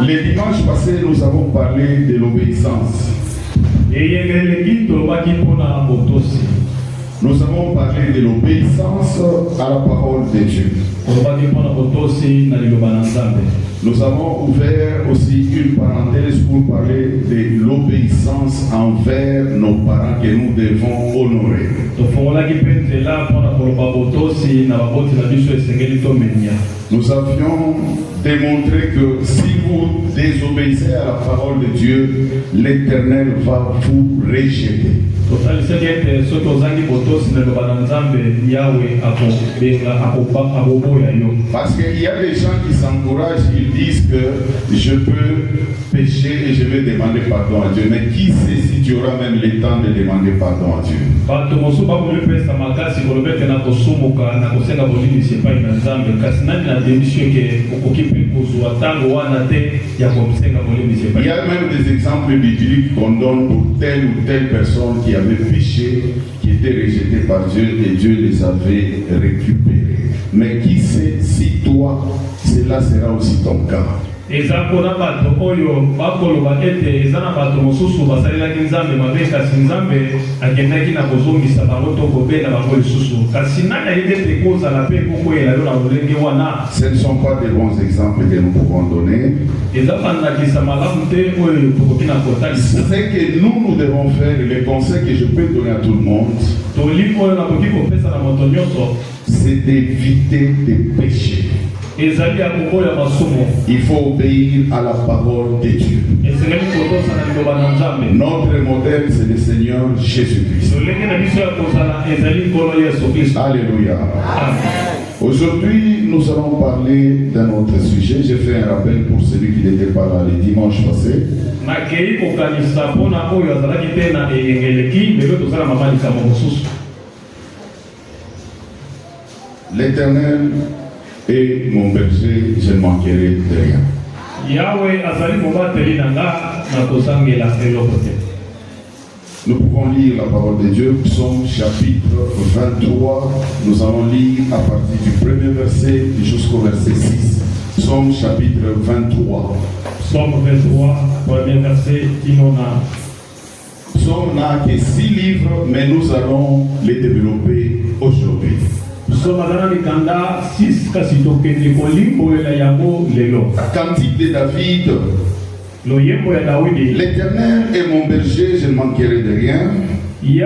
Les dimanches passés, nous avons parlé de l'obéissance. Nous avons parlé de l'obéissance à la parole de Dieu. Nous avons ouvert aussi une parenthèse pour parler de l'obéissance envers nos parents que nous devons honorer. Nous avions démontré que si vous désobéissez à la parole de Dieu, l'Éternel va vous rejeter. Parce qu'il y a des gens qui s'encouragent, ils disent que je peux pécher et je vais demander pardon à Dieu. Mais qui sait si tu auras même le temps de demander pardon à Dieu? Il y a même des exemples bibliques qu'on donne pour telle ou telle personne qui avait péché, qui était rejetée par Dieu et Dieu les avait récupérés. Mais qui sait si toi, cela sera aussi ton cas? Ce ne sont pas des bons exemples que nous pouvons donner. Ce que nous devons faire, les conseils que je peux donner à tout le monde, c'est d'éviter de pécher. Il faut obéir à la parole de Dieu. Notre modèle, c'est le Seigneur Jésus-Christ. Alléluia. Aujourd'hui, nous allons parler d'un autre sujet. J'ai fait un rappel pour celui qui n'était pas là les dimanches passés. L'Éternel est mon berger, je ne manquerai de rien. Nous pouvons lire la parole de Dieu, Psaume chapitre 23. Nous allons lire à partir du premier verset jusqu'au verset 6. Psaume chapitre 23. Psaume 23, premier verset, Psaume n'a que 6 livres, mais nous allons les développer aujourd'hui. Cantique de David. L'Éternel est mon berger, je ne manquerai de rien. Il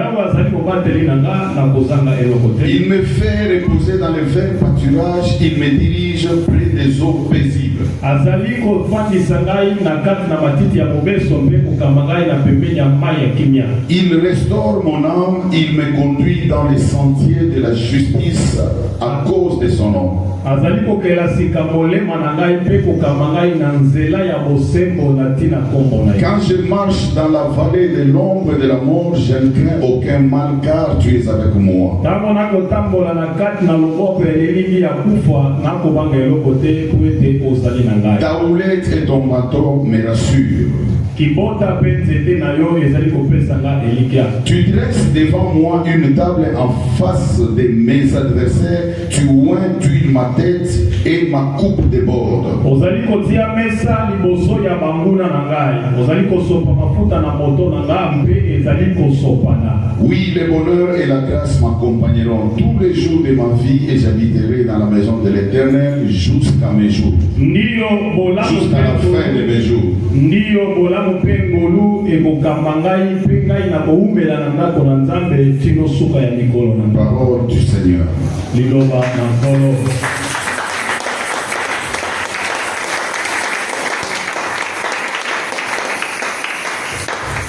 me fait reposer dans les verts pâturages, il me dirige près des eaux paisibles. Il restaure mon âme, il me conduit dans les sentiers de la justice à cause de son nom. Quand je marche dans la vallée de l'ombre de la mort, je ne crains aucun mal car tu es avec moi. Ta houlette et ton bâton me rassurent. Tu dresses devant moi une table en face de mes adversaires, tu oins, tu ma tête et ma coupe déborde. Oui, le bonheur et la grâce m'accompagneront tous les jours de ma vie et j'habiterai dans la maison de l'Éternel jusqu'à mes jours. Jusqu'à la fin de mes jours. Parole du Seigneur.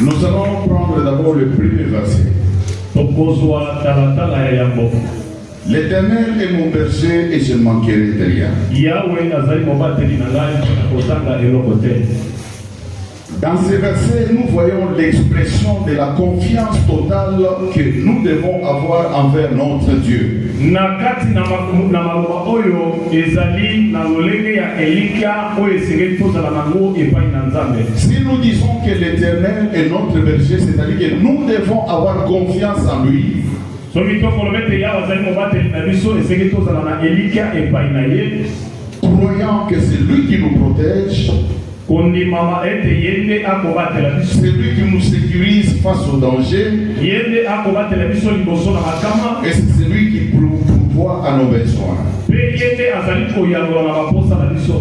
Nous allons prendre d'abord le premier verset. L'Éternel est mon berger et je ne manquerai de rien. Dans ces versets, nous voyons l'expression de la confiance totale que nous devons avoir envers notre Dieu. Si nous disons que l'Éternel est notre berger, c'est-à-dire que nous devons avoir confiance en lui. croyant que c'est lui qui nous protège, c'est lui qui nous sécurise face au danger, et c'est celui qui pourvoit à nos besoins.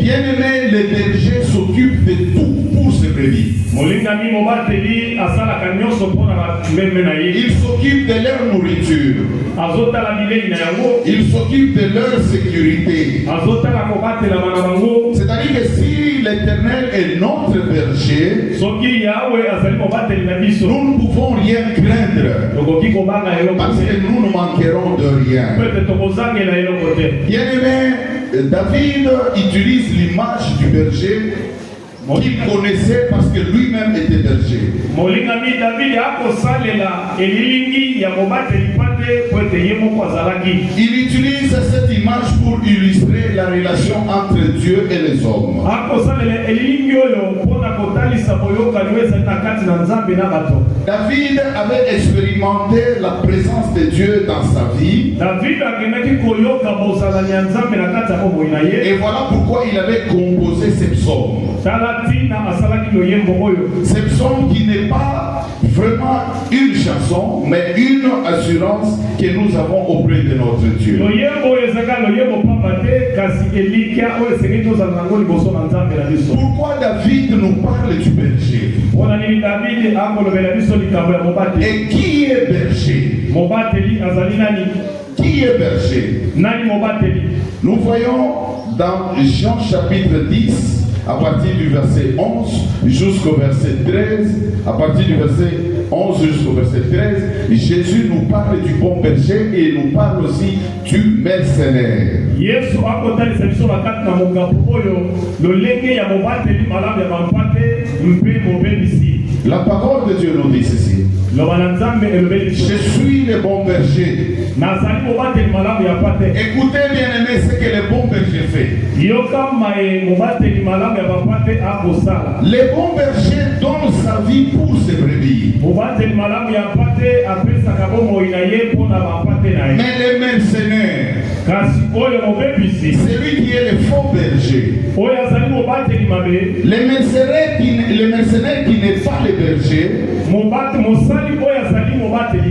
Bien-aimé, les bergers s'occupent de tout pour se brebis. Ils s'occupent de leur nourriture. Ils s'occupent de leur sécurité. C'est-à-dire que si l'Éternel est notre berger, nous ne pouvons rien craindre, parce que nous ne manquerons de rien. Bien-aimé, David utilise l'image du berger qu'il connaissait parce que lui-même était berger. Il utilise cette image pour illustrer la relation entre Dieu et les hommes. David avait expérimenté la présence de Dieu dans sa vie. Et voilà pourquoi il avait composé ces psaumes. Ce psaume qui n'est pas vraiment une chanson, mais une assurance que nous avons auprès de notre Dieu. Pourquoi David nous parle du berger? Et qui est berger? Qui est berger? Nous voyons dans Jean chapitre 10, à partir du verset 11 jusqu'au verset 13, à partir du verset 11 jusqu'au verset 13, Jésus nous parle du bon berger et il nous parle aussi du mercenaire. La parole de Dieu nous dit ceci. Je suis le bon berger. Écoutez bien aimé ce que le bon berger fait. Le bon berger donne sa vie pour ses brebis. Mais le mercenaire, c'est lui qui est le faux berger. Le mercenaire qui n'est pas le berger,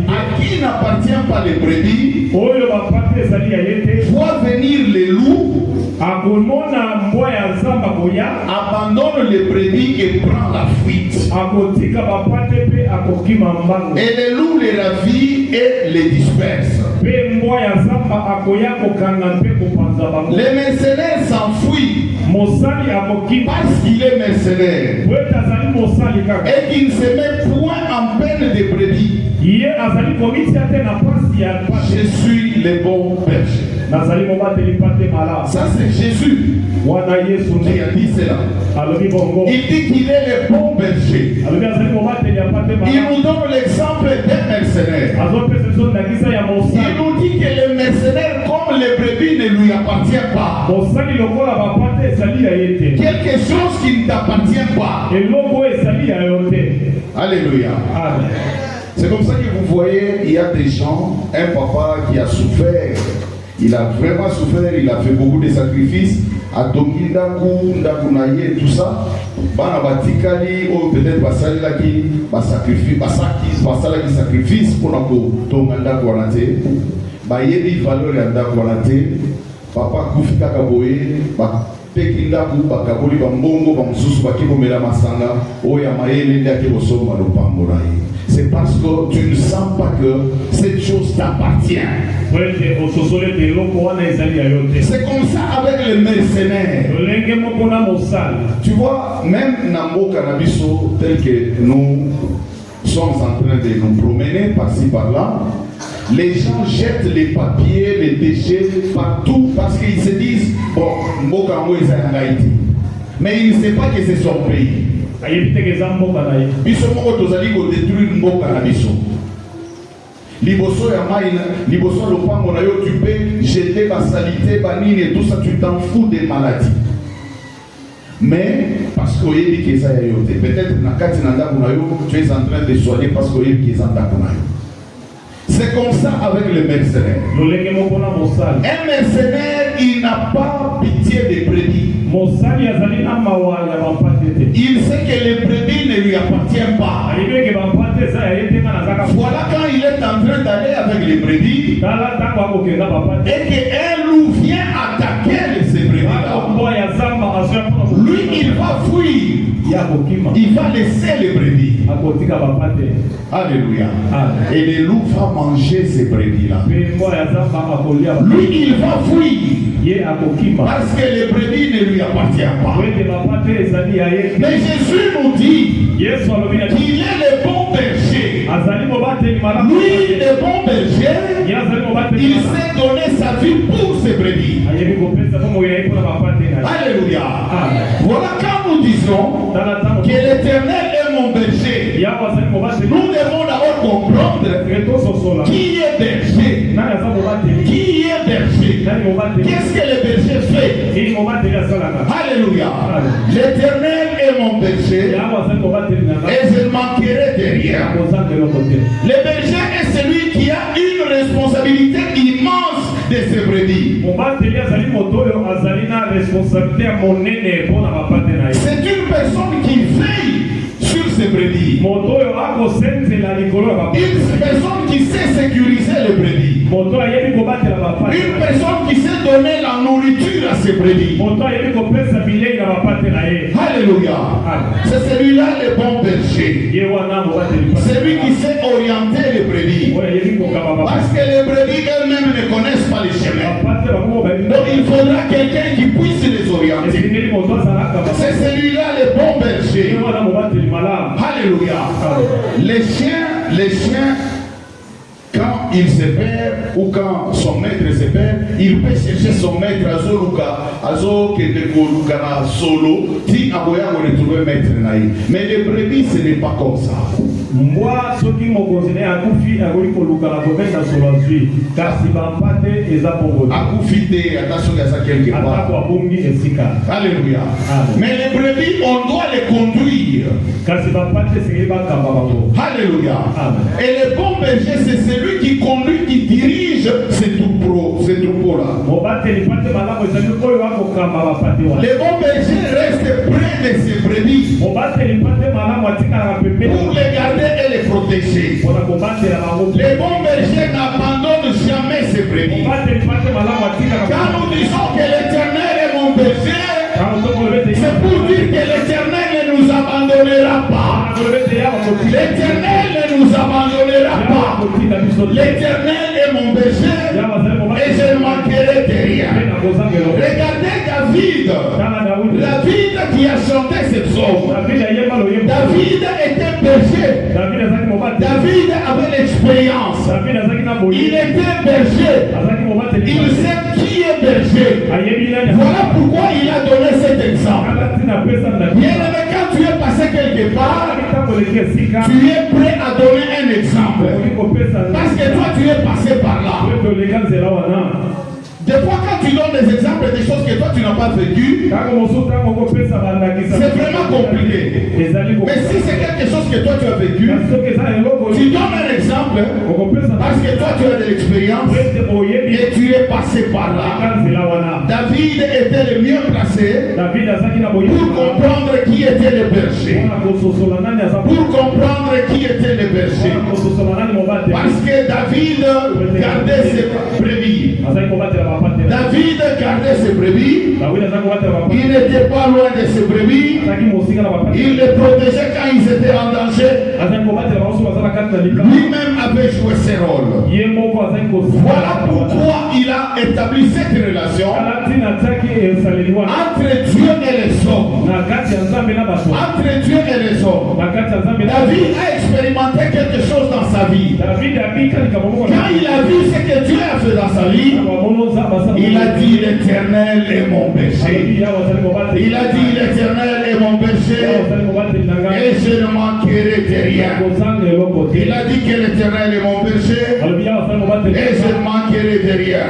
à qui n'appartient pas les brebis, voit venir les loups, abandonne les brebis et prend la fuite. Et les loups les ravit et les dispersent. Le mercenaire s'enfuit parce qu'il est mercenaire et qu'il ne se met point en peine de brebis. Je suis le bon berger. Ça c'est Jésus qui a dit cela. Il dit qu'il est le bon berger. Il nous donne l'exemple d'un mercenaire. Il nous dit que le mercenaire, comme les brebis, ne lui appartient pas. Quelque chose qui ne t'appartient pas. Alléluia. C'est comme ça que vous voyez, il y a des gens, un papa qui a souffert. Il a vraiment souffert, il a fait beaucoup de sacrifices. A Tongindaku, Ndakunaye, tout ça. Bana batikali, ou peut-être basalaki, sacrifice pour la Tonganda Kwanate. Bayebi valeur yanda Kwanate. Papa Koufika Kaboye, Pekindaku, Bakaboli, Bambongo, Bamsusu, Bakibomela Masanga, Oya Maele, Ndakibosoma, Lopamboraye. C'est parce que tu ne sens pas que cette chose t'appartient. C'est comme ça avec les mercenaires. Tu vois, même Nambo Canabiso, tel que nous sommes en train de nous promener par-ci par-là, les gens jettent les papiers, les déchets partout parce qu'ils se disent, bon, Mbokambo est en Haïti. Mais ils ne savent pas que c'est son pays. Biso moko tozali ko détruire mboka na biso. Liboso ya maina, liboso lopango na yo tu peux jeter la saleté, banine et tout ça, tu t'en fous des maladies. Mais parce que oyebi ke ça ya yote, peut-être na kati na ndako na yo tu es en train de soigner parce que oyebi ke ça ndako na yo. C'est comme ça avec le mercenaire. Un mercenaire, il n'a pas pitié des brebis. Il sait que les brebis ne lui appartiennent pas. Voilà quand il est en train d'aller avec les brebis et qu'un loup vient attaquer ces brebis-là. Lui, il va fuir. Il va laisser les brebis. Alléluia. Et le loup va manger ces brebis-là. Lui, il va fuir. Parce que les brebis ne lui appartiennent pas. Mais Jésus nous dit qu'il est le bon berger. Lui, le bon berger, il s'est donné sa vie pour ses brebis. Alléluia. Voilà quand nous disons que l'Éternel est mon berger. Nous devons d'abord comprendre qui est berger. Qui est berger? Qu'est-ce que le berger fait? Alléluia. L'Éternel est mon berger et je ne manquerai de rien. Le berger est celui qui a une responsabilité immense de ses brebis. C'est une personne qui veille sur ses brebis. Une personne qui sait sécuriser les brebis. Une personne qui sait donner la nourriture à ses brebis. Alléluia. C'est celui-là le bon berger. C'est lui qui sait orienter les brebis. Parce que les brebis elles-mêmes ne connaissent pas les chemins. Donc il faudra quelqu'un qui puisse les orienter. C'est celui-là le bon berger. Alléluia. Les chiens, quand il se perd ou quand son maître se perd, il peut chercher son maître azo qui était solo, si aboya on retrouve maître naï. Mais les brebis ce n'est pas comme ça. Moi, ceux qui m'ont considéré à Koufi, à Golipo, à Gomenda sur la suite, car si ma pâte est à Bongo. À Koufi, attention à ça quelque part. Alléluia. Mais les brebis, on doit les conduire. Car si ma pâte est Alléluia. Et le bon berger, c'est celui qui conduit, qui dirige ces troupeaux-là. Le bon berger reste près de ses brebis pour les garder et les protéger. Les bons bergers n'abandonnent jamais ses brebis. Quand nous disons que l'Éternel est mon berger, c'est pour dire que l'Éternel ne nous abandonnera pas. L'Éternel ne nous abandonnera pas. L'Éternel est mon berger et je ne manquerai de rien. Regardez David qui a chanté cette psaume. David était berger. David avait l'expérience. Il était berger. Il sait qui est berger. Voilà pourquoi il a donné cet exemple. Bien-aimé, quand tu es passé quelque part, tu es prêt à donner un exemple. Parce que toi, tu es passé par là. Des fois, quand tu donnes des exemples des choses que toi tu n'as pas vécues, c'est vraiment compliqué. Mais si c'est quelque chose que toi tu as vécu, tu donnes un exemple parce que toi tu as de l'expérience et tu es passé par là. David était le mieux placé pour comprendre qui était le berger. Pour comprendre qui était le berger. Parce que David gardait ses brebis. David gardait ses brebis. Il n'était pas loin de ses brebis. Il les protégeait quand ils étaient en danger. Lui-même avait joué ses rôles. Voilà pourquoi il a établi cette relation entre Dieu et les hommes. Entre Dieu et les hommes. David a expérimenté quelque chose dans sa vie. Quand il a vu ce que Dieu a fait dans sa vie, il a dit l'Éternel est mon berger. Il a dit l'Éternel est mon berger berger et je ne manquerai de rien. Il a dit que l'Éternel est mon berger et je ne manquerai de rien.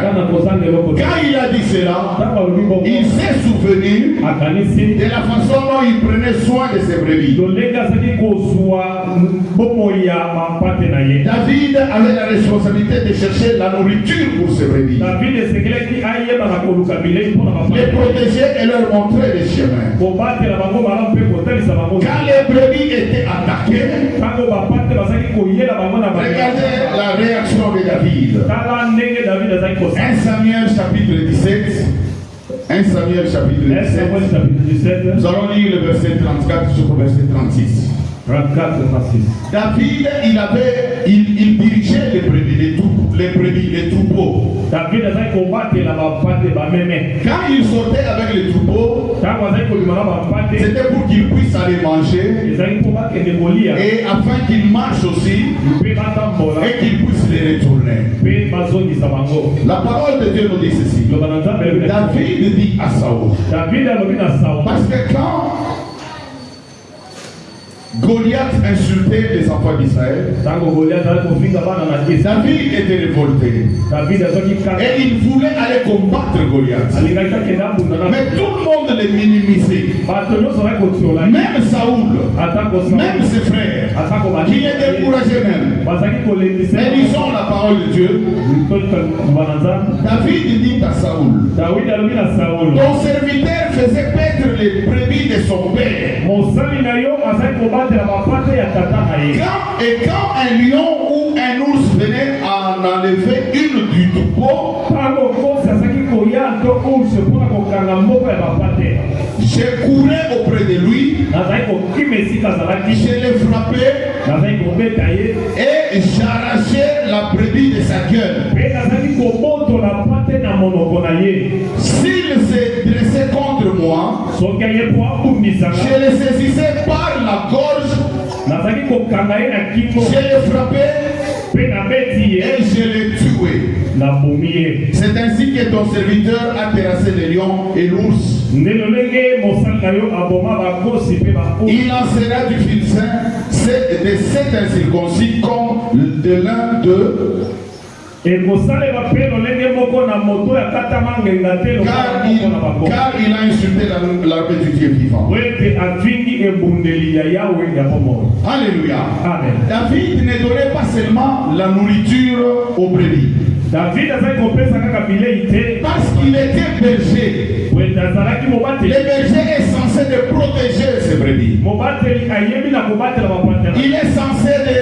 Quand il a dit cela, il s'est souvenu de la façon dont il prenait soin de ses brebis. David avait la responsabilité de chercher la nourriture pour ses brebis, les protéger et leur montrer les chemins. Quand les brebis étaient attaquées, regardez la réaction de David. 1 Samuel chapitre 17. 1 Samuel chapitre 17. Nous allons lire le verset 34 jusqu'au verset 36. 34, 36. David, il dirigeait les troupeaux. David a combattu la bapate ba meme. Quand il sortait avec les troupeaux, c'était pour qu'ils puissent aller manger et afin qu'ils marchent aussi et qu'ils puissent les retourner. La parole de Dieu nous dit ceci. David dit à Saoul, parce que quand Goliath insultait les enfants d'Israël, David était révolté et il voulait aller combattre Goliath, mais tout le monde les minimisait. Même Saoul, même ses frères, qui les décourageaient même. Mais lisons la parole de Dieu. David dit à Saoul, ton serviteur faisait paître les brebis de son père. Quand un lion ou un ours venait en enlever une du troupeau, je courais auprès de lui, je le frappais et j'arrachais la brebis de sa gueule. S'il se dressait contre moi, je le saisissais par la gorge, je le frappais et je le tuais. C'est ainsi que ton serviteur a terrassé le lion et l'ours. Il en sera du Philistin de 7 incirconcis comme de l'un d'eux. Car il a insulté l'armée du Dieu vivant. Alléluia. Amen. David ne donnait pas seulement la nourriture aux brebis, parce qu'il était berger. Le berger est censé de protéger ses brebis. Il est censé de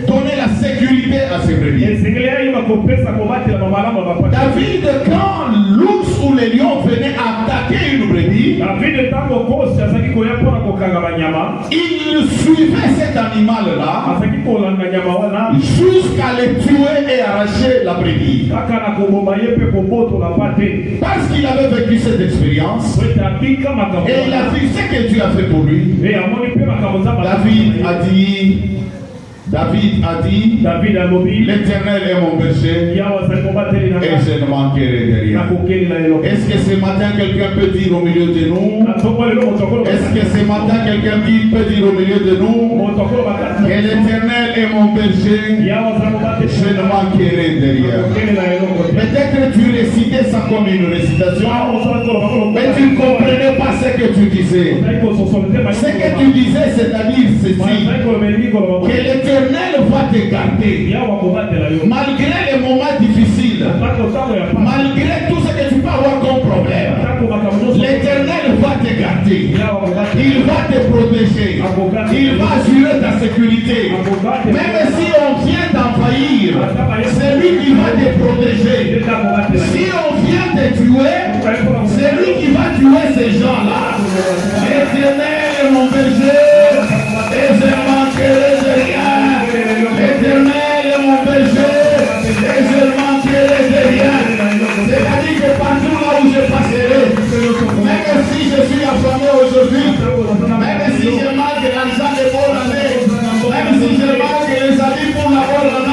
donner la sécurité à ses brebis. David, quand l'ours ou le lion venait attaquer une brebis, il suivait cet animal-là jusqu'à le tuer et arracher la brebis. Parce qu'il avait vécu cette expérience et il a vu ce que Dieu a fait pour lui. David a dit, l'Éternel est mon berger et je ne manquerai de rien. Est-ce que ce matin quelqu'un peut dire au milieu de nous? Est-ce que ce matin quelqu'un peut dire au milieu de nous que l'Éternel est mon berger, je ne manquerai de rien? Peut-être tu récitais ça comme une récitation, mais tu ne comprenais pas ce que tu disais. Ce que tu disais, c'est-à-dire ceci, que l'Éternel va te garder malgré les moments difficiles, malgré tout ce que tu peux avoir comme problème. L'Éternel va te garder, il va te protéger, il va assurer ta sécurité. Même si on vient t'envahir, c'est lui qui va te protéger. Si on vient te tuer, c'est lui qui va tuer ces gens-là. L'Éternel est mon berger et je ne manquerai de rien. L'Éternel est mon berger et je ne manquerai de rien. C'est-à-dire que partout là où je passerai, même si je suis affamé aujourd'hui, même si je manque l'argent de bonne année, même si je manque les habits pour la bonne année,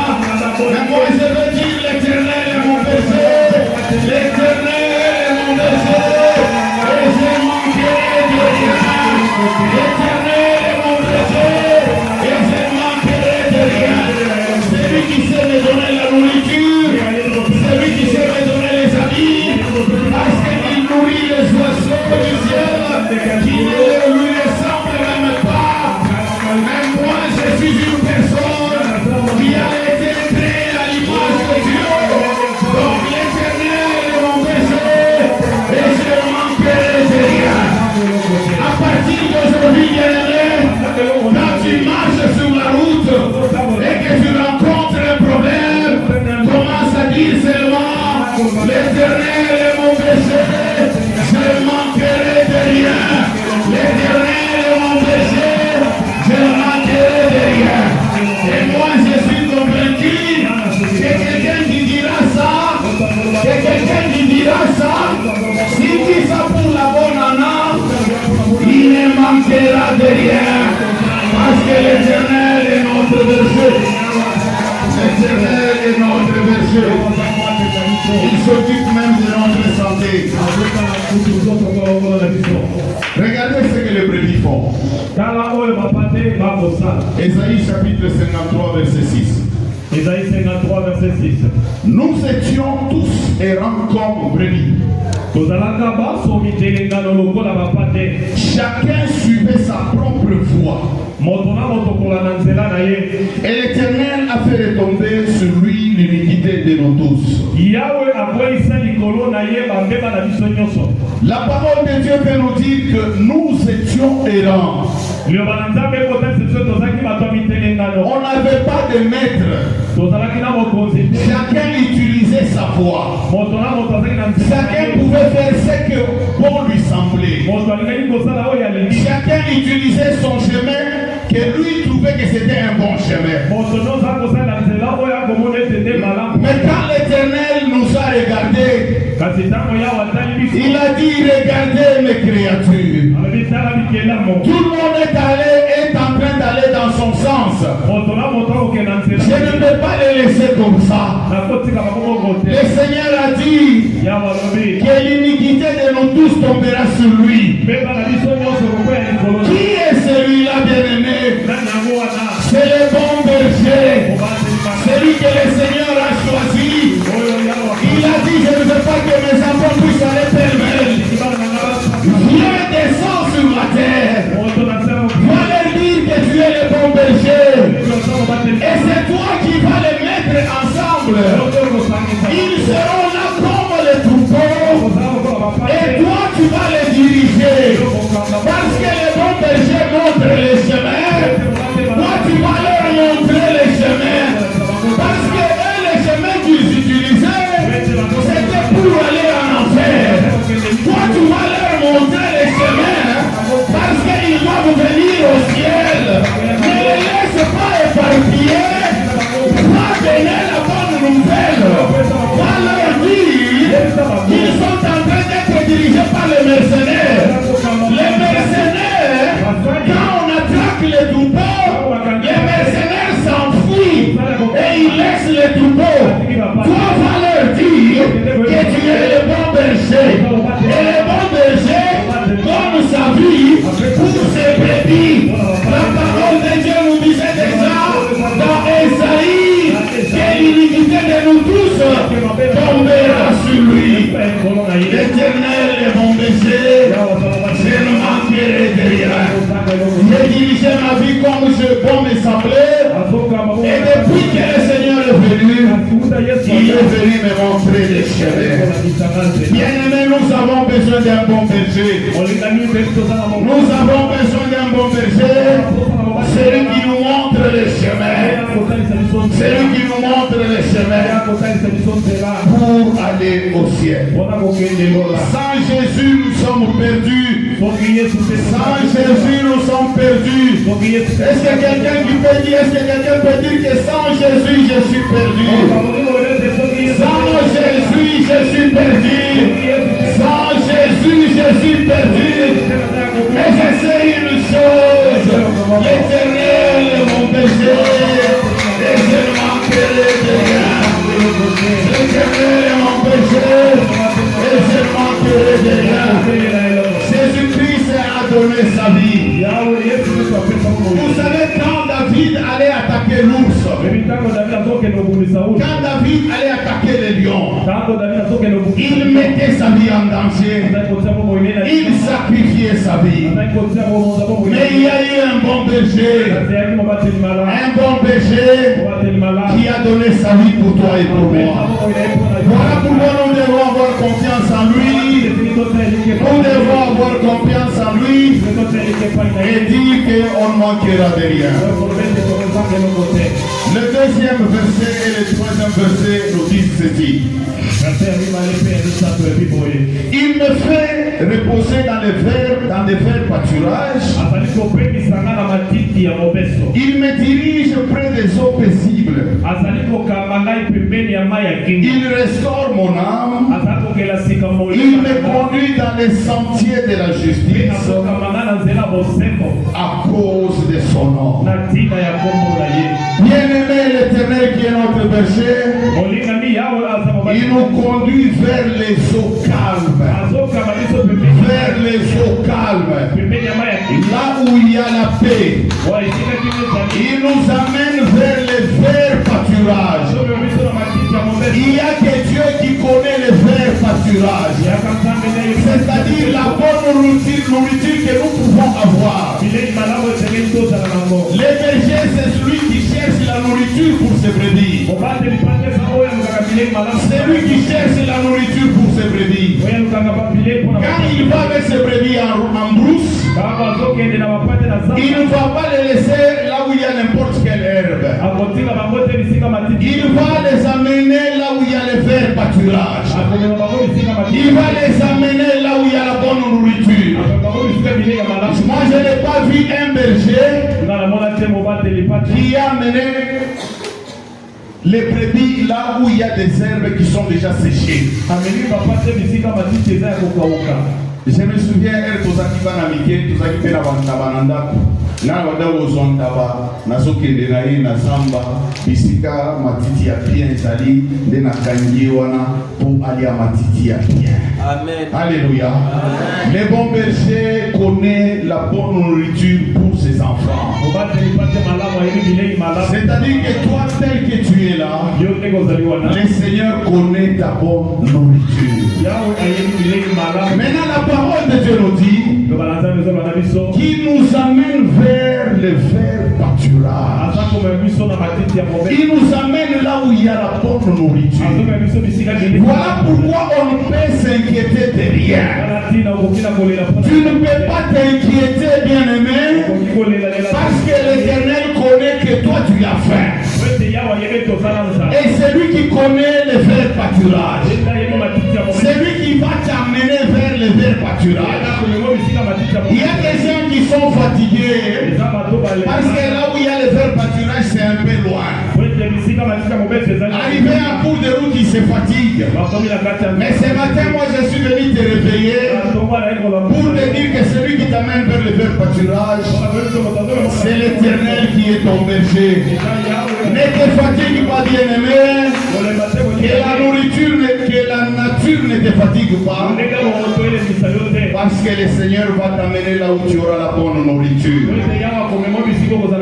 mais moi je veux dire l'Éternel est mon berger, l'Éternel est mon berger et je ne manquerai de rien. L'Éternel vie bien-aimée, quand tu marches sur la route et que tu rencontres un problème, commence à dire seulement, l'Éternel est mon berger, je ne manquerai de rien. L'Éternel est mon berger, je ne manquerai de rien. Et moi je suis convaincu que quelqu'un qui dira ça, si dit ça pour la bonne année, il ne manquera de rien. Parce que l'Éternel est notre berger. L'Éternel est notre berger. Il s'occupe même de notre santé. Regardez ce que les brebis font. Ésaïe chapitre 53 verset 6. Ésaïe 53 verset 6. Nous étions tous errants comme brebis. Chacun suivait sa propre voie. Et l'Éternel a fait retomber sur lui l'iniquité de nous tous. La parole de Dieu peut nous dire que nous étions errants. On n'avait pas de maître. Chacun utilisait sa voie. Chacun pouvait faire ce que bon lui semblait. Chacun utilisait son chemin que lui trouvait que c'était un bon chemin. Mais quand l'Éternel nous a regardés, il a dit, regardez mes créatures. Tout le monde est en train d'aller dans son sens. Je ne peux pas les laisser comme ça. Le Seigneur a dit que l'iniquité de nous tous tombera sur lui. Qui est celui-là, bien-aimé? C'est le bon berger. Celui que le Seigneur a choisi. Il a dit, je ne veux pas que mes enfants puissent aller pêle-mêle. Viens, descends sur la terre. Va leur dire que tu es le bon berger. Et c'est toi qui vas les mettre ensemble. Ils seront là comme les troupeaux. Et toi, tu vas les diriger. Parce que le bon berger montre les chemins. Toi, tu vas leur montrer les chemins. Parce que eux, les chemins qu'ils utilisaient, c'était pour aller en enfer. Toi, tu vas leur montrer les chemins. Parce qu'ils doivent venir au ciel. Ne les laisse pas éparpiller. Va donner la bonne nouvelle. Va leur dire qu'ils sont en train d'être dirigés par les mercenaires. Les mercenaires, quand on attraque les troupeaux, les mercenaires s'enfuient et ils laissent les troupeaux. Toi, va leur dire que tu es le bon berger. Et le bon berger donne sa vie pour ses brebis. La parole de Dieu nous disait déjà dans Ésaïe que l'iniquité de nous tous tombera sur lui. L'Éternel est mon berger, je ne manquerai de rien. J'ai dirigé ma vie comme bon me semblait. Et depuis que le Seigneur est venu, il est venu me montrer les chemins. Bien-aimés, nous avons besoin d'un bon berger. Nous avons besoin d'un bon berger. C'est lui qui nous montre les chemins. C'est lui qui nous montre les chemins pour aller au ciel. Sans Jésus, nous sommes perdus. Sans Jésus, nous sommes perdus. Est-ce que quelqu'un qui peut dire, est-ce que quelqu'un peut dire que sans Jésus, je suis perdu? Sans Jésus, je suis perdu. Sans Jésus, je suis perdu. Mais je sais une chose, l'Éternel est mon berger, et je ne manquerai de rien. L'Éternel est mon berger, et je ne manquerai de rien. Jésus-Christ a donné sa vie. Vous savez, quand David allait attaquer l'ours, quand David allait attaquer les lions, il mettait sa vie en danger. Il sacrifiait sa vie. Mais il y a eu un bon berger. Un bon berger qui a donné sa vie pour toi et pour moi. Voilà pourquoi nous devons avoir confiance en lui. Nous devons avoir confiance en lui et dire qu'on ne manquera de rien. Le deuxième verset et le troisième verset nous disent ceci. Il me fait reposer dans des verts pâturages. Il me dirige près des eaux paisibles. Il restaure mon âme. Il me conduit dans les sentiers de la justice à cause de son nom. Bien-aimé, l'Éternel qui est notre berger, il nous conduit vers les eaux calmes. Vers les eaux calmes. Là où il y a la paix. Il nous amène vers les verts pâturages. Il n'y a que Dieu qui connaît les verts pâturages. C'est-à-dire la bonne nourriture que nous pouvons avoir. Les bergers, c'est celui qui cherche la nourriture pour ses brebis. C'est lui qui cherche la nourriture pour ses brebis. Quand il va avec ses brebis en brousse, il ne va pas les laisser là où il y a n'importe quelle herbe. Il va les amener là où il y a les verts pâturages. Il va les amener là où il y a la bonne nourriture. Moi, je n'ai pas vu un berger qui a amené les brebis là où il y a des herbes qui sont déjà séchées. Je me souviens, elle tozaki bana mike, tozaki pe na bananda na wada ozondaba nazokende na ye na zamba bisika matiti ya bien ezali nde nakangi wana pour alia matiti ya bien. Amen. Alléluia. Le bon berger connaît la bonne nourriture pour ses enfants. C'est-à-dire que toi tel que tu es là, le Seigneur connaît ta bonne nourriture. Maintenant la parole de Dieu nous dit qu'il nous amène vers les verts pâturages. Il nous amène là où il y a la bonne nourriture. Voilà pourquoi on ne peut s'inquiéter de rien. Tu ne peux pas t'inquiéter, bien-aimé, parce que l'Éternel connaît que toi tu as faim. Et c'est lui qui connaît les verts pâturages. C'est lui qui va t'amener vers les verts pâturages. Il y a des gens qui sont fatigués parce que là où il y a les verts pâturages, c'est un peu loin. Arrivé à court de route, il se fatigue. Mais ce matin, moi, je suis venu te réveiller pour te dire que celui qui t'amène vers les verts pâturages, c'est l'Éternel qui est ton berger. Ne te fatigue pas, bien-aimé. Que la nourriture, que la nature ne te fatigue pas. Parce que le Seigneur va t'amener là où tu auras la bonne nourriture.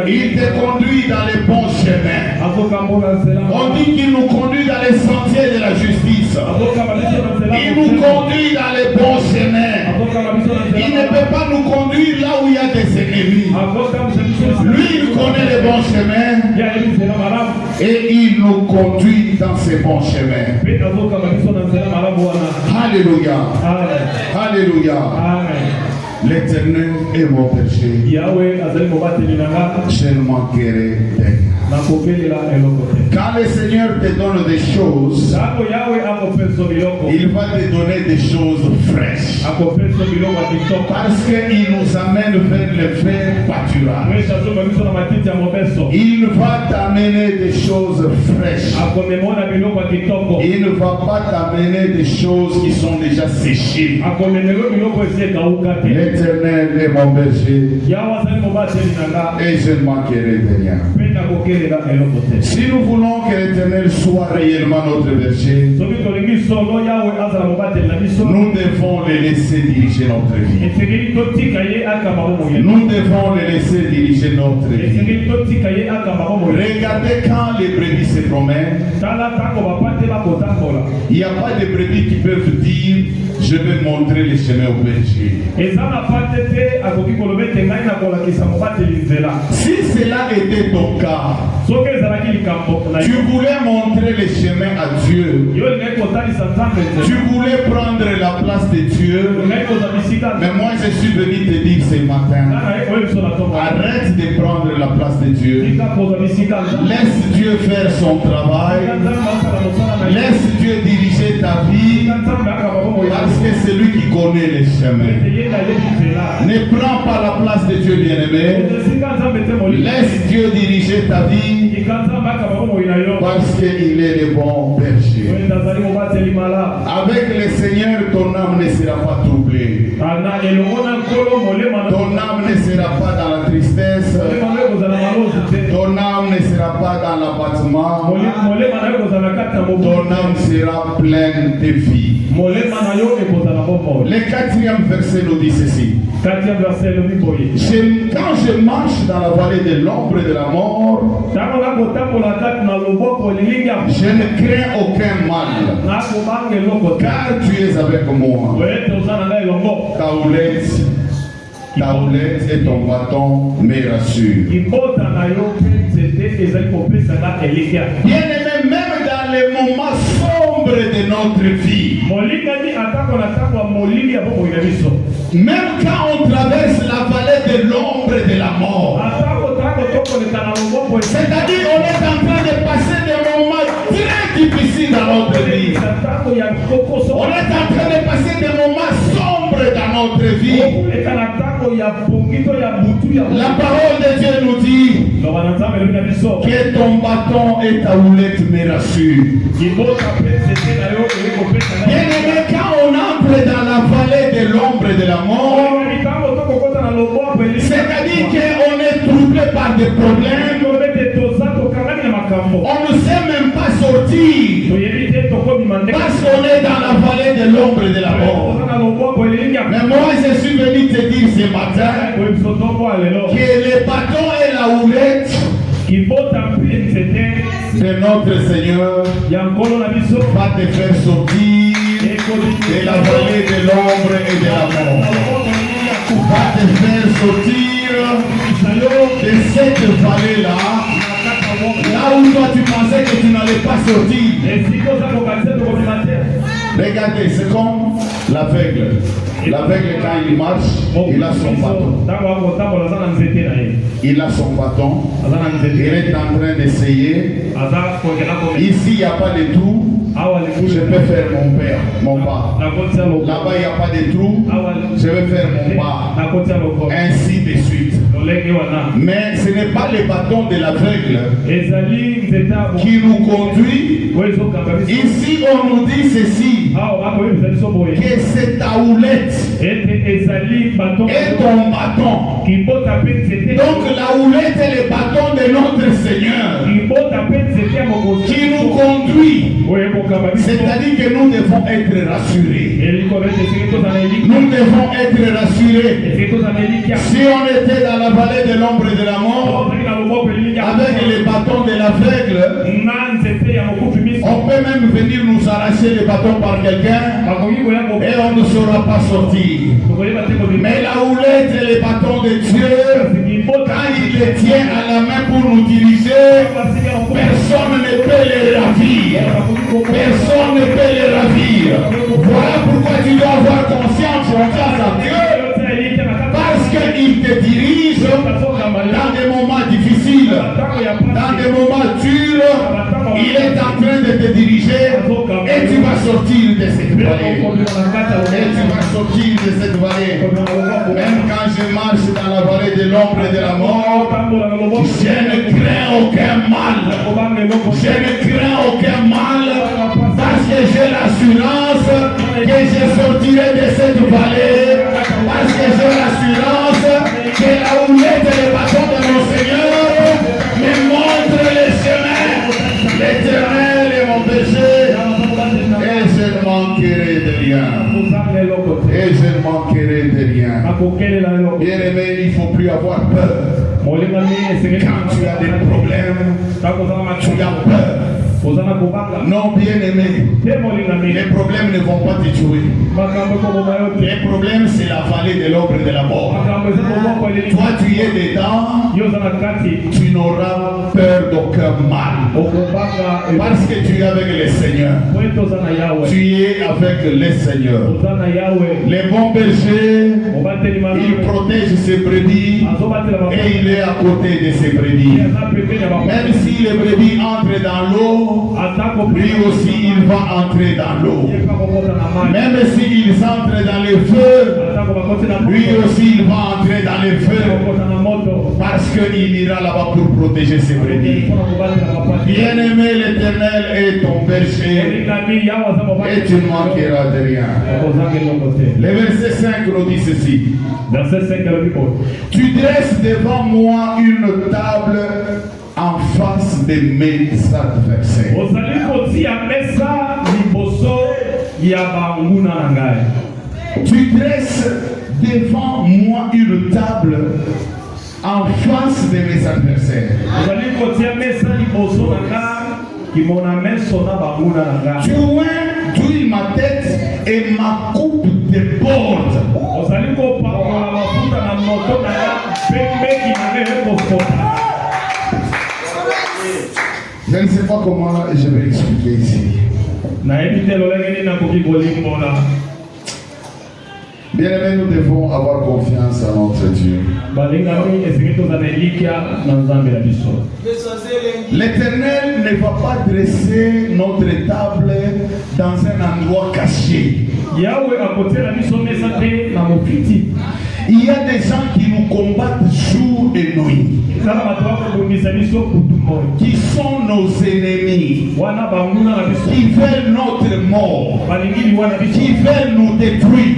Il te conduit dans les bons chemins. On dit qu'il nous conduit dans les sentiers de la justice. Il nous conduit dans les bons chemins. Il ne peut pas nous conduire là où il y a des ennemis. Lui, il connaît les bons chemins et il nous conduit dans ces bons chemins. Alléluia. Alléluia. L'Éternel est mon berger. Je ne manquerai rien. Quand le Seigneur te donne des choses, il va te donner des choses fraîches. Parce qu'il nous amène vers le verts pâturages. Il va t'amener des choses fraîches. Il ne va pas t'amener des choses qui sont déjà séchées. L'Éternel est mon berger et je ne manquerai de rien. Si nous voulons que l'Éternel soit réellement notre berger, nous devons le laisser diriger notre vie. Nous devons le laisser diriger notre vie. Regardez quand les brebis se promènent, il n'y a pas de brebis qui peuvent dire je vais montrer les chemins au berger. Si cela était ton cas, tu voulais montrer les chemins à Dieu, tu voulais prendre la place de Dieu, mais moi je suis venu te dire ce matin, arrête de prendre la place de Dieu, laisse Dieu faire son travail, laisse Dieu diriger ta vie, parce que c'est lui qui connaît les chemins. Ne prends pas la place de Dieu, bien-aimé. Laisse Dieu diriger ta vie, parce qu'il est le bon berger. Avec le Seigneur, ton âme ne sera pas troublée. Ton âme ne sera pas dans la tristesse. Ton âme ne sera pas dans l'abattement. Ton âme sera pleine de vie. Le 4e verset nous dit ceci. Quand je marche dans la vallée de l'ombre de la mort, je ne crains aucun mal, car tu es avec moi. Ta houlette et ton bâton me rassurent. Bien-aimé, même dans les moments sombres de notre vie, même quand on traverse la vallée de l'ombre de la mort, c'est-à-dire on est en train de passer des moments très difficiles dans notre vie, on est en train de passer des moments sombres dans notre vie, la parole de Dieu nous dit que ton bâton et ta houlette me rassurent. Bien-aimé, quand on entre dans la vallée de l'ombre de la mort, c'est-à-dire qu'on est troublé par des problèmes, on ne sait même pas sortir, parce qu'on est dans la vallée de l'ombre de la mort. Mais moi je suis venu te dire ce matin que le bâton et la houlette de notre Seigneur va te faire sortir de la vallée de l'ombre et de la mort, va te faire sortir de cette vallée-là, là où toi tu pensais que tu n'allais pas sortir. Regardez, c'est comme l'aveugle. L'aveugle, quand il marche, il a son bâton. Il a son bâton. Il est en train d'essayer. Ici, il n'y a pas de trou. Je peux faire mon pas. Là-bas, il n'y a pas de trou. Je vais faire mon pas. Ainsi de suite. Mais ce n'est pas le bâton de l'aveugle qui nous conduit. Ici, on nous dit ceci, que c'est ta houlette et ton bâton. Donc la houlette et le bâton de notre Seigneur qui nous conduit. C'est-à-dire que nous devons être rassurés. Nous devons être rassurés. Si on était dans la vallée de l'ombre de la mort, avec les bâtons de l'aveugle, on peut même venir nous arracher les bâtons par quelqu'un et on ne saura pas sortir. Mais la houlette et les bâtons de Dieu, quand il les tient à la main pour nous diriger, personne ne peut les ravir. Personne ne peut les ravir. Voilà pourquoi tu dois avoir conscience à Dieu, parce qu'il te dirige dans des moments difficiles, dans des moments durs. Il est en train de te diriger et tu vas sortir de cette vallée. Et tu vas sortir de cette vallée. Même quand je marche dans la vallée de l'ombre et de la mort, je ne crains aucun mal. Je ne crains aucun mal parce que j'ai l'assurance que je sortirai de cette vallée. Parce que j'ai l'assurance que la houlette et le bâton de mon Seigneur me montrent les chemins. L'Éternel est mon berger et je ne manquerai de rien. Et je ne manquerai de rien. Bien-aimé, il ne faut plus avoir peur. Quand tu as des problèmes, tu as peur. Non, bien-aimé, les problèmes ne vont pas te tuer. Les problèmes, c'est la vallée de l'ombre de la mort. Toi, tu es dedans, tu n'auras peur d'aucun mal. Parce que tu es avec le Seigneur. Tu es avec le Seigneur. Les bons bergers, il protège ses brebis et il est à côté de ses brebis. Même si les brebis entrent dans l'eau, lui aussi il va entrer dans l'eau. Même s'ils entrent dans le feu, lui aussi il va entrer dans le feu. Parce qu'il ira là-bas pour protéger ses brebis. Bien-aimé, l'Éternel est ton berger et tu ne manqueras de rien. Le verset 5 nous dit ceci. Tu dresses devant moi une table en face de mes adversaires. Tu dresses devant moi une table en face de mes adversaires. Tu oins ma tête et ma coupe déborde. Je ne sais pas comment je vais expliquer ici. Bien-aimés, nous devons avoir confiance en notre Dieu. L'Éternel ne va pas dresser notre table dans un endroit caché. Il y a des gens qui nous combattent jour et nuit, qui sont nos ennemis, qui veulent notre mort, qui veulent nous détruire.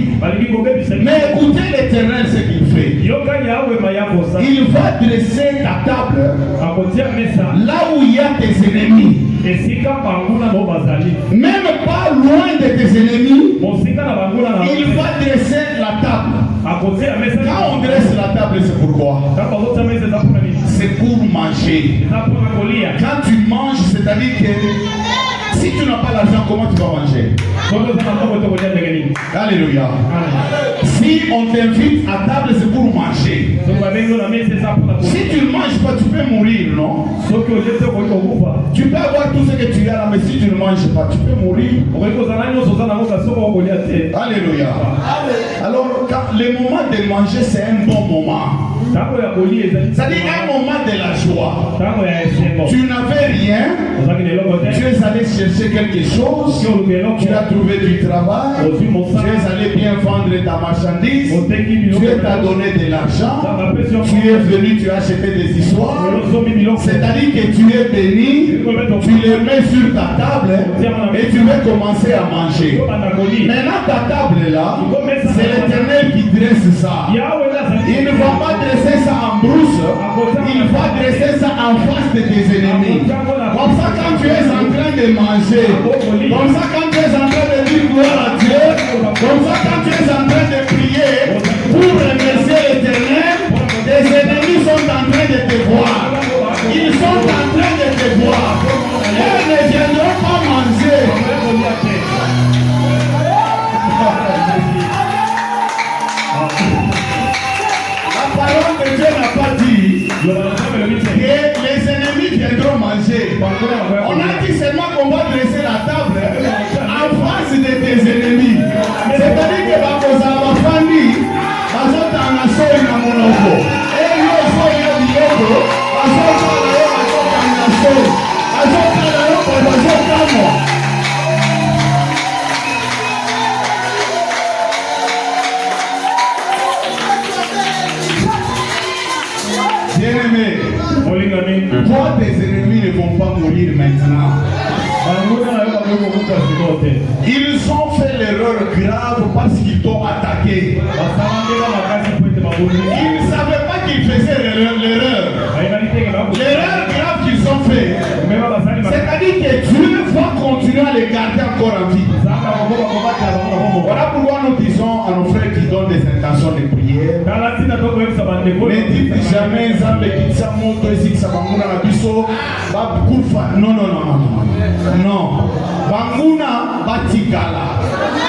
Mais écoutez l'Éternel ce qu'il fait. Il va dresser ta table là où il y a tes ennemis. Même pas loin de tes ennemis, il va dresser la table. Quand on dresse la table, c'est pourquoi? C'est pour manger. Quand tu manges, c'est-à-dire que si tu n'as pas l'argent, comment tu vas manger? Alléluia. Si on t'invite à table, c'est pour manger. Si tu ne manges pas, tu peux mourir, non? Tu peux avoir tout ce que tu as là, mais si tu ne manges pas, tu peux mourir. Alléluia. Alors, le moment de manger, c'est un bon moment. C'est-à-dire un moment de la joie. Tu n'avais rien, tu es allé chercher quelque chose, tu as trouvé du travail, tu es allé bien vendre ta marchandise, tu as donné de l'argent, tu es venu, tu as acheté des histoires, c'est-à-dire que tu es béni, tu les mets sur ta table et tu veux commencer à manger. Maintenant ta table là, c'est l'Éternel qui dresse ça. Il ne va pas dresser ça en brousse, il va dresser ça en face de tes ennemis. Comme ça, quand tu es en train de manger, comme ça, quand tu es en train de dire gloire à Dieu, comme ça, quand tu es en train de prier pour remercier l'Éternel, tes ennemis sont en train de te voir. Ils sont en train de te voir. Ils ne viendront pas manger. La parole de Dieu n'a pas dit que les ennemis viendront manger. On a dit seulement qu'on va dresser la table en face de tes ennemis. C'est-à-dire que la famille, Bien-aimé, toi tes ennemis ne vont pas mourir maintenant. Ils ont fait l'erreur grave parce qu'ils t'ont attaqué. Ils ne savaient pas qu'ils faisaient l'erreur. L'erreur grave qu'ils ont fait, c'est-à-dire que Dieu va continuer continuer à les garder encore en vie. Voilà pourquoi nous disons à nos frères qui donnent des intentions de prière. Ne dites jamais Nzambe kitisa moto ezikisa banguna na biso bakufa. Non. Non. Banguna batikala.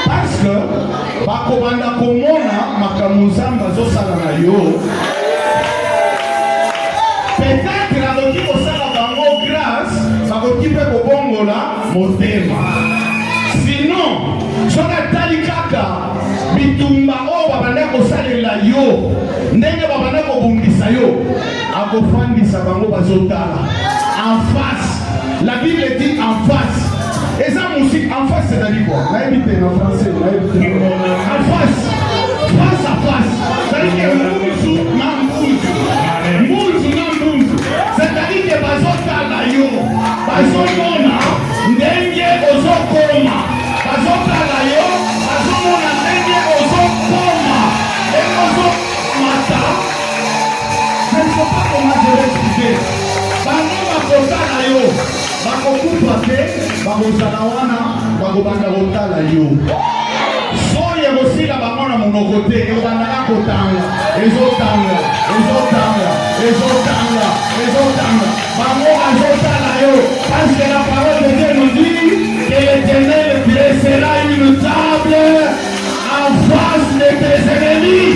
Parce que bakobanda komona makambo Nzambe azosala na yo. Peut-être nakoki kosala bango grâce bakoki mpe kobongola motema. Sinon soki atali kaka bitumba oyo babanda kosalela yo ndenge babanda kobungisa yo akofandisa bango bazotala en face. La Bible dit en face. Et ça musique en face c'est-à-dire quoi? Nayebi te en français, nayebi te en face. Face à face. C'est-à-dire que mbuzu na mbuzu. Mbuzu na mbuzu. C'est-à-dire que bazotala yo bazomona ndenge ozokoma. Bazotala yo bazomona ndenge ozokoma. Et ozomata. Je ne sais pas comment je vais expliquer. Bango bakotala yo bakokufa te bakozala wana bakobanda kotala yo. Soki ekosila bango na monoko te ekobandaka kotanga ezotanga. Bango bazotala yo parce que la parole de Dieu nous dit que l'Éternel dressera une table en face de tes ennemis.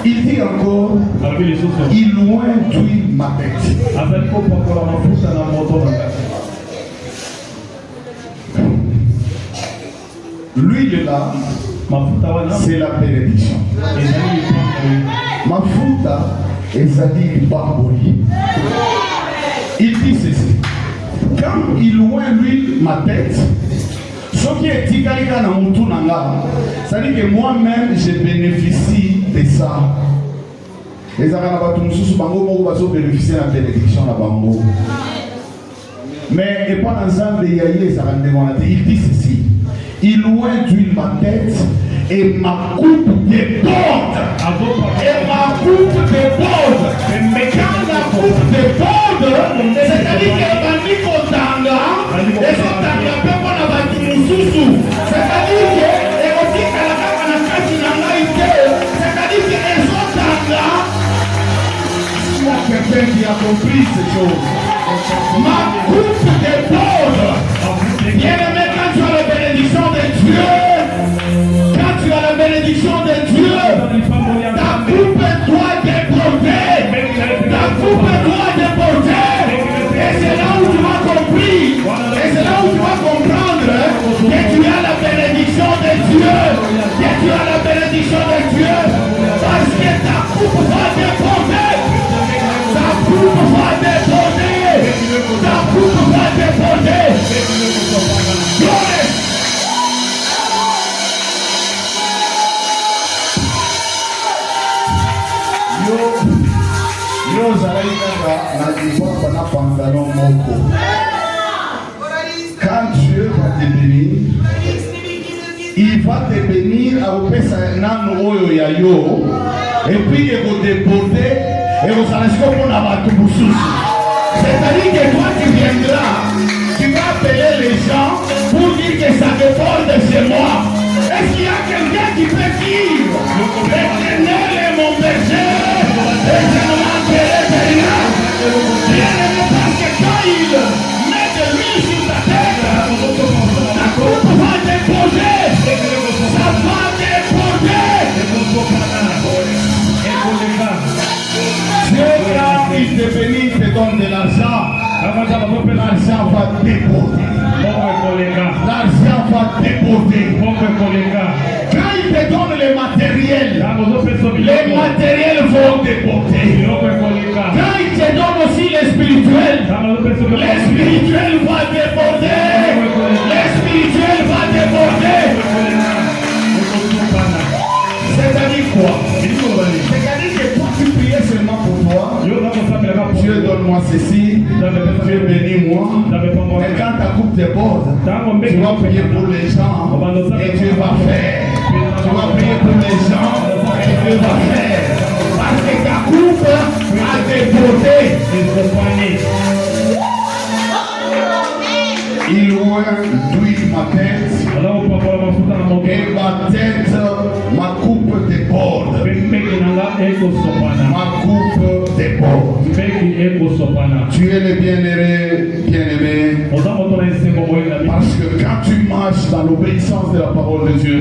Il dit encore, il loin d'huile ma tête. L'huile là, c'est la bénédiction. Mafuta ezali bamboli. Il dit ceci. Quand il loin l'huile ma tête, ce qui est tikalika na mutu nanga, c'est-à-dire que moi-même je bénéficie de ça. Les Arabes bénéficient de la bénédiction la bango. Mais et pas ensemble il dit ceci. Il loin d'huile ma tête et ma coupe déborde. Et ma coupe déborde. Mais quand la coupe déborde, c'est-à-dire que bandi kotanga et kotanga pe pona batu mususu. C'est-à-dire que erotika la kaka na kati na ngai te. C'est-à-dire que ezotanga. Il y a quelqu'un qui a compris ces choses. Ma coupe déborde. Bien-aimé, quand tu as la bénédiction de Dieu, quand tu as la bénédiction de Dieu, ta coupe doit déborder. Ta coupe doit déborder. Et c'est là où tu vas compris. Et c'est là où tu vas comprendre que tu as la bénédiction de Dieu. Que tu as la bénédiction de Dieu. Parce que ta coupe va déborder. Ta coupe va déborder. Ta coupe va déborder. Gloire. Yo zalai kaka na divoire na pantalon moko. Quand Dieu va te bénir, il va te bénir à opesa nano oyo ya yo et puis il va déborder et vous allez se pour la batoubousous. C'est-à-dire que toi tu viendras, tu vas appeler les gens pour dire que ça déborde chez moi. Est-ce qu'il y a quelqu'un qui peut dire l'Éternel est mon berger et je ne manquerai de rien? Bien-aimé, parce que quand il met de l'huile sur ta tête, ta coupe va déposer. Ça va déposer. Dieu, quand il te bénit, te donne de l'argent. L'argent va déposer. L'argent va déposer. Quand il te donne les matériels vont déposer. Quand il te donne aussi les spirituels va déposer. L'espirituel va déposer. C'est-à-dire quoi? C'est-à-dire que toi tu priais seulement pour toi. Dieu donne-moi ceci. Dieu bénis-moi. Et quand ta coupe déborde, tu vas prier pour les gens et tu vas faire. Tu vas prier pour les gens et tu Dieu va faire. Parce que ta coupe a débordé. Il oint d'huile ma tête. Et ma tête, ma coupe déborde. Ma coupe déborde. Tu es le bien-aimé. Parce que quand tu marches dans l'obéissance de la parole de Dieu,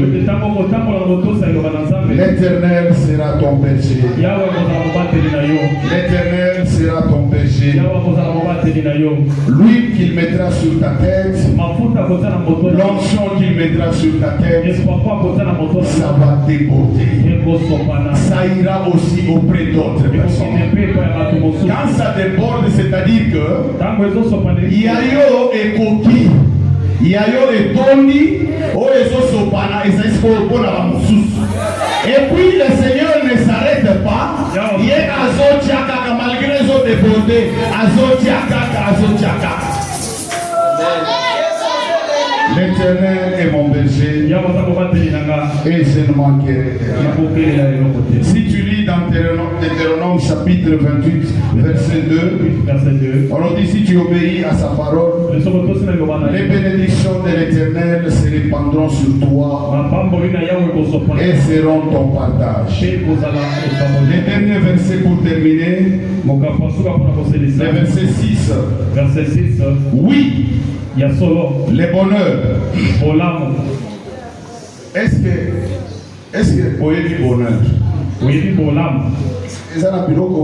l'Éternel sera ton berger. L'Éternel sera ton berger. L'huile qu'il mettra sur ta tête, l'onction qu'il mettra sur ta tête, ça va déborder. Ça ira aussi auprès d'autres personnes. Quand ça déborde, c'est-à-dire que il y a yo et coquille, il y a yo et toni, oh et sopana et ça se pour la moussous. Et puis le Seigneur ne s'arrête pas. Il est à Zotiaka malgré les autres débordés. À Zotiaka. L'Éternel est mon berger et je ne manquerai rien. Si tu lis dans Deutéronome chapitre 28 verset 2, on dit si tu obéis à sa parole, les bénédictions de l'Éternel se répandront sur toi et seront ton partage. Les derniers versets pour terminer, le verset 6. Oui, le bonheur. Est-ce que vous avez du bonheur? Oui, du bonheur. Et ça n'a plus d'autre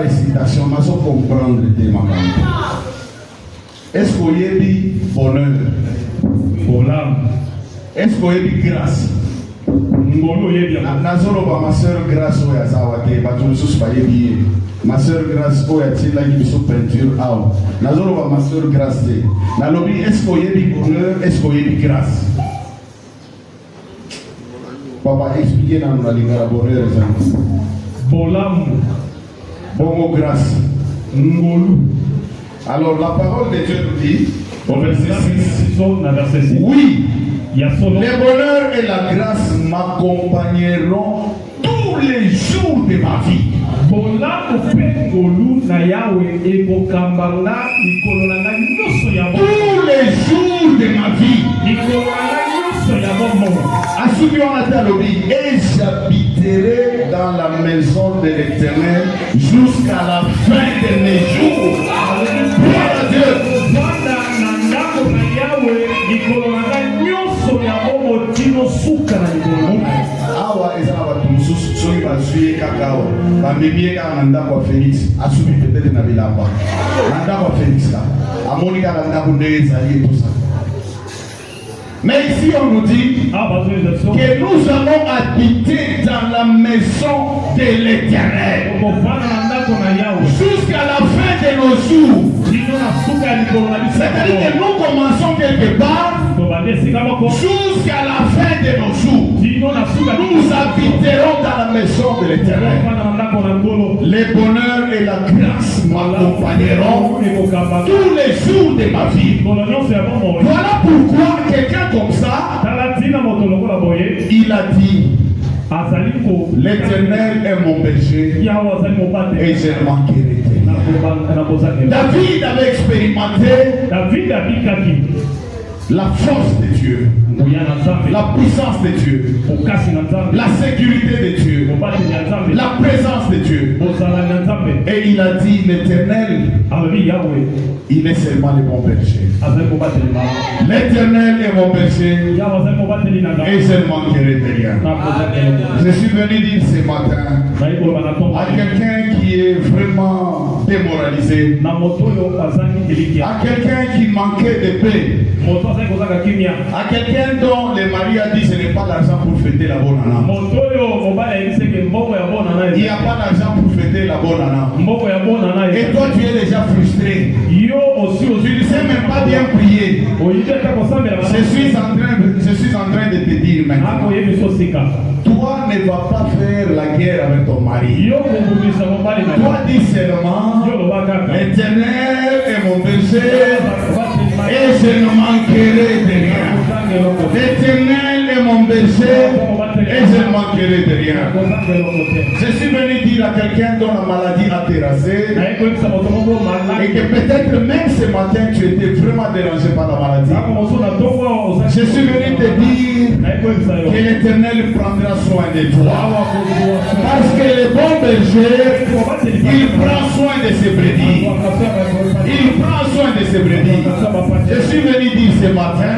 récitation, mais sans comprendre le thème. Est-ce que vous avez du bonheur? Est-ce que vous avez du grâce? Nazoloba ma soeur grâce au Yazawate, ma soeur grâce au Yatila qui sont peinture out. Nazoloba ma soeur grâce. Nalobi est-ce qu'il y a du bonheur, est-ce qu'il y a du grâce? Papa expliquez dans la ligne la bonheur. Bolam. Bon grâce. Ngolu. Alors la parole de Dieu nous dit au verset 6. Oui. Le bonheur et la grâce m'accompagneront tous les jours de ma vie. Tous les jours de ma vie. Et j'habiterai dans la maison de l'Éternel jusqu'à la fin de mes jours. Gloire à Dieu. Awa ezala bato mosusu soki bazwi kaka awa bamemi kaka na ndako ya Félix asubi peut-être na bilamba na ndako ya Félix amoni kaka ndako nde ezali etusa. Mais ici on nous dit que nous allons habiter dans la maison de l'Éternel jusqu'à la fin de nos jours. C'est-à-dire que nous commençons quelque part jusqu'à la fin de nos jours. Nous habiterons dans la maison de l'Éternel. Les bonheurs et la grâce m'accompagneront tous les jours de ma vie. Voilà pourquoi quelqu'un comme ça, il a dit, l'Éternel est mon berger et je ne manquerai rien. David avait expérimenté la force de Dieu, la puissance de Dieu, la sécurité de Dieu, la présence de Dieu. Et il a dit, l'Éternel, il est seulement le bon berger. L'Éternel est mon berger et je ne manquerai de rien. Je suis venu dire ce matin à quelqu'un qui est vraiment démoralisé, à quelqu'un qui manquait de paix, à quelqu'un dont le mari a dit ce n'est pas l'argent pour fêter la bonne année. Il n'y a pas d'argent pour fêter la bonne année. Et toi tu es déjà frustré. Tu ne sais même pas bien prier. Je suis en train de te dire maintenant. Toi ne vas pas faire la guerre avec ton mari. Toi dis seulement, l'Éternel est mon berger et je je ne manquerai de rien. L'Éternel est mon berger et je ne manquerai de rien. Je suis venu dire à quelqu'un dont la maladie a terrassé et que peut-être même ce matin tu étais vraiment dérangé par la maladie. Je suis venu te dire que l'Éternel prendra soin de toi. Parce que le bon berger, il prend soin de ses brebis. Il prend soin de ses brebis. Je suis venu dire ce matin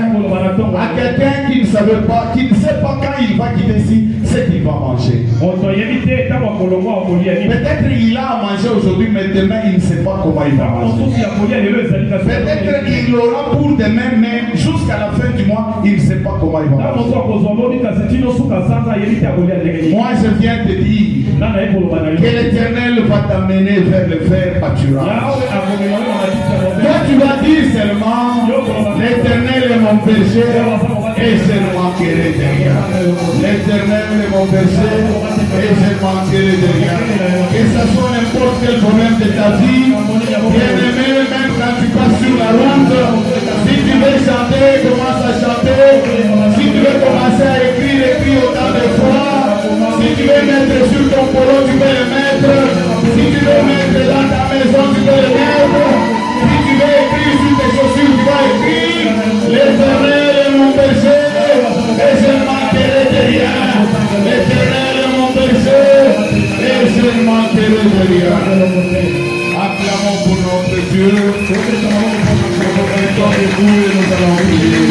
à quelqu'un qui ne savait pas, qui ne sait pas quand il va quitter ici, ce qu'il va manger. Peut-être il a à manger aujourd'hui, mais demain il ne sait pas comment il va manger. Peut-être il aura pour demain, mais jusqu'à la fin du mois, il ne sait pas comment il va manger. Moi je viens te dire que l'Éternel va t'amener vers le fer pâturage. Toi tu vas dire seulement, l'Éternel est mon berger et je ne manquerai de rien. L'Éternel est mon berger et je ne manquerai de rien. Que ce soit n'importe quel problème de ta vie, bien-aimé, même quand tu passes sur la route, si tu veux chanter, commence à chanter. Si tu veux commencer à écrire, écris autant de fois. Si tu veux mettre sur ton polo, tu peux le mettre. Si tu veux mettre dans ta maison, tu peux le mettre. Si tu veux écrire sur tes chaussures, tu vas écrire. L'Éternel est mon berger et je ne manquerai de rien. L'Éternel est mon berger et je ne manquerai de rien. Acclamons pour notre Dieu. Nous allons prier.